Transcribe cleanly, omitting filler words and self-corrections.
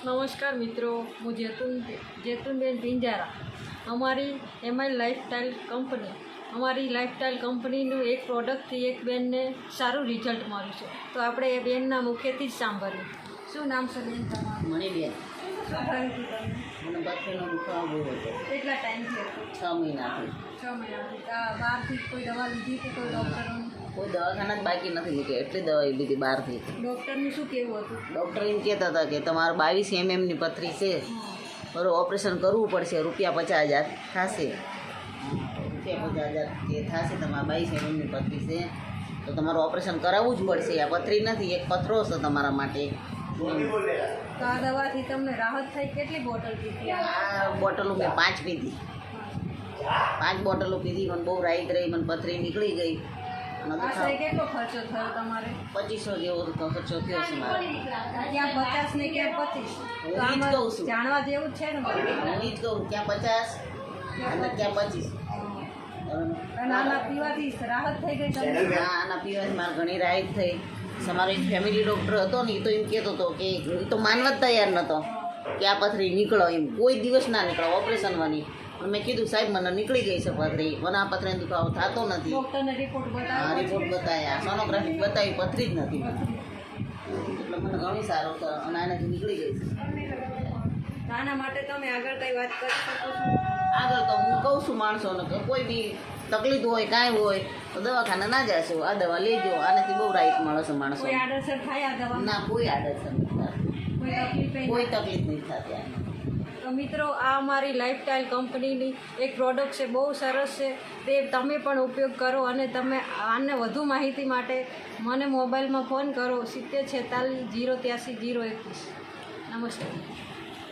નમસ્કાર મિત્રો, હું જેતુનબેન પિંજારા. અમારી લાઈફસ્ટાઈલ કંપનીનું એક પ્રોડક્ટથી એક બેનને સારું રિઝલ્ટ મળ્યું છે. તો આપણે એ બેનના મુખેથી જ સાંભળ્યું. શું નામ છે બેન તમારું? મણીબેન. શું થયું હતું તમને? મને બાથરૂમનો દુખાવો બહુ હતો. કેટલા ટાઈમથી હતું? 6 મહિનાથી. 6 મહિનાથી. બહારથી કોઈ દવા લીધી કે કોઈ ડૉક્ટરોની? કોઈ દવાખાના જ બાકી નથી લીધી, એટલી દવા લીધી બહારથી. ડૉક્ટરનું શું કહેવું હતું? ડૉક્ટર એમ કહેતા હતા કે તમારે 22 mm પથરી છે, બરાબર, ઓપરેશન કરવું પડશે, ₹50,000 થશે. ₹50,000 જે થશે, તમારે 22 mm પથરી છે તો તમારું ઓપરેશન કરાવવું જ પડશે. આ પથરી નથી, એક પથરો છે તમારા માટે. તો આ દવાથી તમને રાહત થઈ? કેટલી બોટલ પીધી? આ બોટલો મેં 5 પીધી. 5 બોટલો પીધી. મને બહુ રાહત રહી, મને પથરી નીકળી ગઈ. આશરે કેટલો ખર્ચો થયો તમારે? 2500 જેવો ખર્ચો થયો છે મારે. ક્યાં 50 ને ક્યાં 25? તો હું ઈ જ આમાં કહું છું. જાણવા જેવું જ છે ને બધું? હું ઈ જ કહું, ક્યાં 50 અને ક્યાં 25. અને આના પીવાથી રાહત થઈ ગઈ તમને? હા, આના પીવાથી મારે ઘણી રાહત થઈ. અમારો એક ફેમિલી ડૉક્ટર હતો ને, એ તો એમ કહેતો હતો કે એ તો માનવા જ તૈયાર નહોતો કે આ પથરી નીકળો, એમ કોઈ દિવસ ના નીકળો ઓપરેશનમાંની. પણ મેં કીધું સાહેબ મને નીકળી ગઈ છે પથરી, મને આ પથરીનો દુખાવો થતો નથી. ડૉક્ટરને રિપોર્ટ હા, બતાવ્યો? રિપોર્ટ બતાવ્યા, સોનોગ્રાફી બતાવી, પથરી જ નથી. એટલે મને ઘણી સારું થયું અને આનાથી નીકળી ગઈ છે. આના માટે તમે આગળ કઈ વાત કરી શકો છો? આગળ તો હું કહું છું માણસોને કે કોઈ બી તકલીફ હોય, કાંઈ હોય તો દવાખાને ના જશો, આ દવા લેજો, આનાથી બહુ રાહત મળે છે માણસો. કોઈ આડઅસર થાય આ દવા? ના, કોઈ આડઅસર નથી થતી, કોઈ તકલીફ કોઈ તકલીફ નથી થતી આને. તો મિત્રો, આ અમારી લાઈફસ્ટાઈલ કંપનીની એક પ્રોડક્ટ છે, બહુ સરસ છે. તે તમે પણ ઉપયોગ કરો અને તમે આને વધુ માહિતી માટે મને મોબાઈલમાં ફોન કરો 7046 083 021. નમસ્તે.